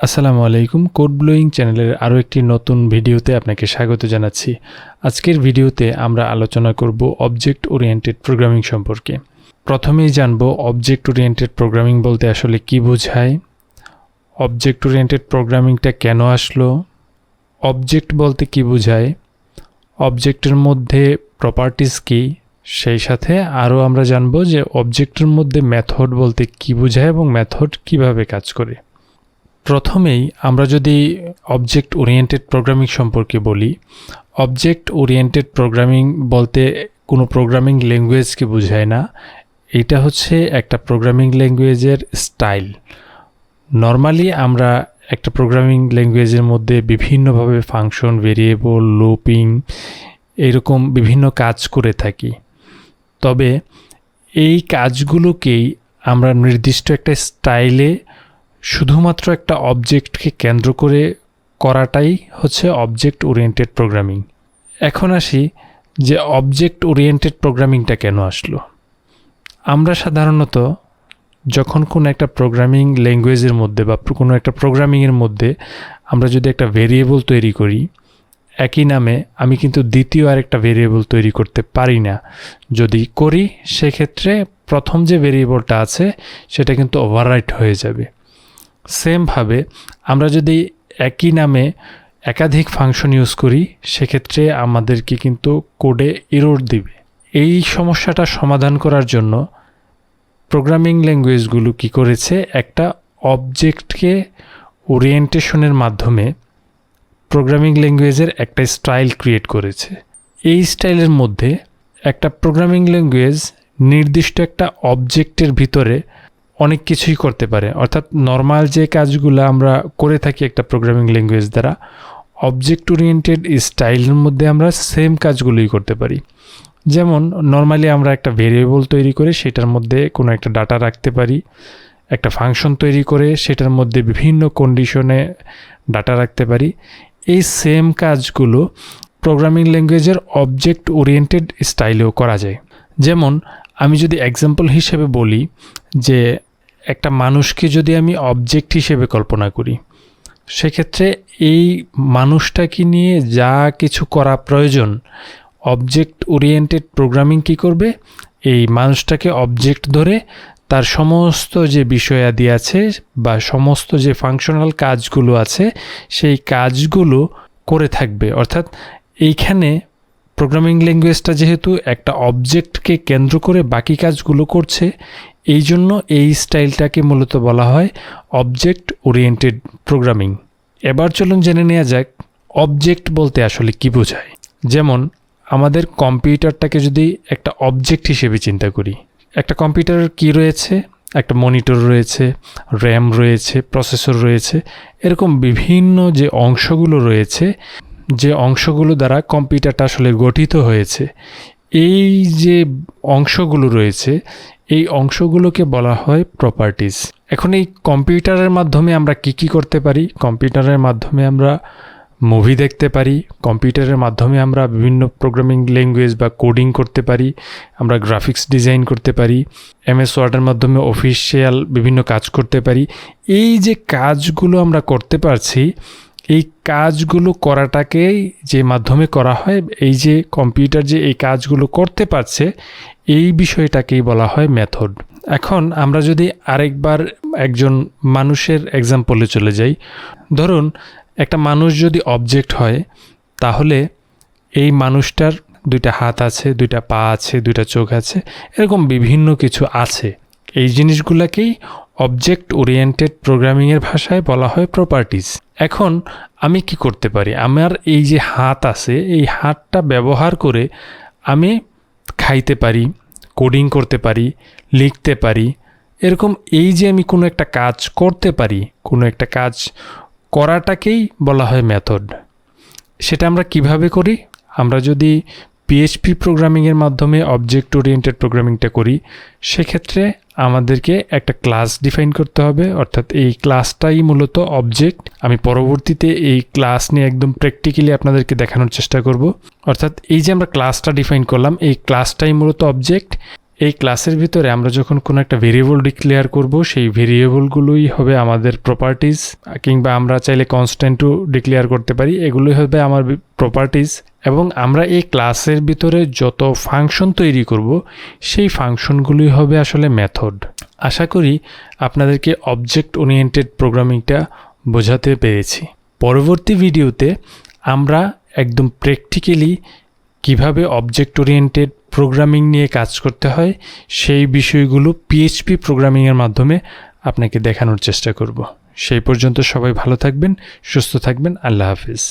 আসসালামু আলাইকুম। Code blowing চ্যানেলের আরও একটি নতুন ভিডিওতে আপনাকে স্বাগত জানাচ্ছি। আজকের ভিডিওতে আমরা আলোচনা করব অবজেক্ট ওরিয়েন্টেড প্রোগ্রামিং সম্পর্কে। প্রথমেই জানব অবজেক্ট ওরিয়েন্টেড প্রোগ্রামিং বলতে আসলে কী বোঝায়, অবজেক্ট ওরিয়েন্টেড প্রোগ্রামিংটা কেন আসলো, অবজেক্ট বলতে কী বোঝায়, অবজেক্টের মধ্যে প্রপার্টিজ কী, সেই সাথে আরও আমরা জানব যে অবজেক্টের মধ্যে মেথড বলতে কী বোঝায় এবং মেথড কিভাবে কাজ করে। প্রথমেই আমরা যদি অবজেক্ট ওরিয়েন্টেড প্রোগ্রামিং সম্পর্কে বলি, অবজেক্ট ওরিয়েন্টেড প্রোগ্রামিং বলতে কোনো প্রোগ্রামিং ল্যাঙ্গুয়েজকে বোঝায় না। এটা হচ্ছে একটা প্রোগ্রামিং ল্যাঙ্গুয়েজের স্টাইল। নর্মালি আমরা একটা প্রোগ্রামিং ল্যাঙ্গুয়েজের মধ্যে বিভিন্নভাবে ফাংশন, ভেরিয়েবল, লুপিং এরকম বিভিন্ন কাজ করে থাকি। তবে এই কাজগুলোকেই আমরা নির্দিষ্ট একটা স্টাইলে শুধুমাত্র একটা অবজেক্টকে কেন্দ্র করে করাটাই হচ্ছে অবজেক্ট ওরিয়েন্টেড প্রোগ্রামিং। এখন আসি যে অবজেক্ট ওরিয়েন্টেড প্রোগ্রামিংটা কেন আসলো। আমরা সাধারণত যখন কোনো একটা প্রোগ্রামিং ল্যাঙ্গুয়েজের মধ্যে বা কোনো একটা প্রোগ্রামিংয়ের মধ্যে আমরা যদি একটা ভেরিয়েবল তৈরি করি, একই নামে আমি কিন্তু দ্বিতীয় আরেকটা ভেরিয়েবল তৈরি করতে পারি না। যদি করি সেক্ষেত্রে প্রথম যে ভেরিয়েবলটা আছে সেটা কিন্তু ওভাররাইট হয়ে যাবে। সেমভাবে আমরা যদি একই নামে একাধিক ফাংশন ইউজ করি সেক্ষেত্রে আমাদেরকে কিন্তু কোডে এরর দিবে। এই সমস্যাটা সমাধান করার জন্য প্রোগ্রামিং ল্যাঙ্গুয়েজগুলো কী করেছে, একটা অবজেক্টকে ওরিয়েন্টেশনের মাধ্যমে প্রোগ্রামিং ল্যাঙ্গুয়েজের একটা স্টাইল ক্রিয়েট করেছে। এই স্টাইলের মধ্যে একটা প্রোগ্রামিং ল্যাঙ্গুয়েজ নির্দিষ্ট একটা অবজেক্টের ভিতরে অনেক কিছুই করতে পারে। অর্থাৎ নর্মাল যে কাজগুলো আমরা করে থাকি একটা প্রোগ্রামিং ল্যাঙ্গুয়েজ দ্বারা, অবজেক্ট ওরিয়েন্টেড স্টাইলের মধ্যে আমরা সেম কাজগুলোই করতে পারি। যেমন নর্মালি আমরা একটা ভেরিয়েবল তৈরি করে সেটার মধ্যে কোনো একটা ডাটা রাখতে পারি, একটা ফাংশন তৈরি করে সেটার মধ্যে বিভিন্ন কন্ডিশনে ডাটা রাখতে পারি। এই সেম কাজগুলো প্রোগ্রামিং ল্যাঙ্গুয়েজের অবজেক্ট ওরিয়েন্টেড স্টাইলেও করা যায়। যেমন আমি যদি এক্সাম্পল হিসেবে বলি যে একটা মানুষকে যদি আমি অবজেক্ট হিসেবে কল্পনা করি, সেক্ষেত্রে এই মানুষটাকে নিয়ে যা কিছু করা প্রয়োজন, অবজেক্ট ওরিয়েন্টেড প্রোগ্রামিং কী করবে, এই মানুষটাকে অবজেক্ট ধরে তার সমস্ত যে বিষয়াদি আছে বা সমস্ত যে ফাংশনাল কাজগুলো আছে সেই কাজগুলো করে থাকবে। অর্থাৎ এইখানে প্রোগ্রামিং ল্যাঙ্গুয়েজটা যেহেতু একটা অবজেক্টকে কেন্দ্র করে বাকি কাজগুলো করছে, এই জন্য এই স্টাইলটাকে মূলত বলা হয় অবজেক্ট ওরিয়েন্টেড প্রোগ্রামিং। এবার চলুন জেনে নেওয়া যাক অবজেক্ট বলতে আসলে কী বোঝায়। যেমন আমাদের কম্পিউটারটাকে যদি একটা অবজেক্ট হিসেবে চিন্তা করি, একটা কম্পিউটারের কী রয়েছে, একটা মনিটর রয়েছে, র্যাম রয়েছে, প্রসেসর রয়েছে, এরকম বিভিন্ন যে অংশগুলো রয়েছে, যে অংশগুলো দ্বারা কম্পিউটারটা আসলে গঠিত হয়েছে, এই যে অংশগুলো রয়েছে এই অংশগুলোকে বলা হয় প্রপার্টিজ। এখন এই কম্পিউটারের মাধ্যমে আমরা কি করতে পারি? কম্পিউটারের মাধ্যমে আমরা মুভি দেখতে পারি, কম্পিউটারের মাধ্যমে আমরা বিভিন্ন প্রোগ্রামিং ল্যাঙ্গুয়েজ বা কোডিং করতে পারি, আমরা গ্রাফিক্স ডিজাইন করতে পারি, MS ওয়ার্ডের মাধ্যমে অফিসিয়াল বিভিন্ন কাজ করতে পারি। এই যে কাজগুলো আমরা করতে পারছি, এই কাজগুলো করাটাকেই যে মাধ্যমে করা হয়, এই যে কম্পিউটার যে এই কাজগুলো করতে পারছে এই বিষয়টাকেই বলা হয় মেথড। এখন আমরা যদি আরেকবার একজন মানুষের এক্সাম্পলে চলে যাই, ধরুন একটা মানুষ যদি অবজেক্ট হয়, তাহলে এই মানুষটার দুইটা হাত আছে, দুইটা পা আছে, দুইটা চোখ আছে, এরকম বিভিন্ন কিছু আছে। এই জিনিসগুলোকেই অবজেক্ট ওরিয়েন্টেড প্রোগ্রামিংয়ের ভাষায় বলা হয় প্রপার্টিজ। এখন আমি কি করতে পারি? আমার এই যে হাত আছে, এই হাতটা ব্যবহার করে আমি খাইতে পারি, কোডিং করতে পারি, লিখতে পারি। এরকম এই যে আমি কোনো একটা কাজ করতে পারি, কোনো একটা কাজ করাটাকেই বলা হয় মেথড। সেটা আমরা কিভাবে করি? আমরা যদি PHP প্রোগ্রামিংয়ের মাধ্যমে অবজেক্ট ওরিয়েন্টেড প্রোগ্রামিংটা করি, সেক্ষেত্রে আমাদেরকে একটা ক্লাস ডিফাইন করতে হবে। অর্থাৎ এই ক্লাসটাই মূলত অবজেক্ট। আমি পরবর্তীতে এই ক্লাস নিয়ে একদম প্র্যাকটিক্যালি আপনাদেরকে দেখানোর চেষ্টা করব। অর্থাৎ এই যে আমরা ক্লাসটা ডিফাইন করলাম, এই ক্লাসটাই মূলত অবজেক্ট। এই ক্লাসের ভিতরে আমরা যখন কোনো একটা ভেরিয়েবল ডিক্লেয়ার করব, সেই ভেরিয়েবলগুলোই হবে আমাদের প্রপার্টিজ, কিংবা আমরা চাইলে কনস্ট্যান্টও ডিক্লেয়ার করতে পারি। এগুলোই হবে আমার প্রপার্টিজ, এবং আমরা এই ক্লাসের ভিতরে যত ফাংশন তৈরি করব, সেই ফাংশনগুলোই হবে আসলে মেথড। আশা করি আপনাদেরকে অবজেক্ট ওরিয়েন্টেড প্রোগ্রামিংটা বোঝাতে পেরেছি। পরবর্তী ভিডিওতে আমরা একদম প্র্যাকটিক্যালি কিভাবে অবজেক্ট ওরিয়েন্টেড প্রোগ্রামিং নিয়ে কাজ করতে হয়, সেই বিষয়গুলো PHP প্রোগ্রামিংয়ের মাধ্যমে আপনাকে দেখানোর চেষ্টা করব। সেই পর্যন্ত সবাই ভালো থাকবেন, সুস্থ থাকবেন। আল্লাহ হাফিজ।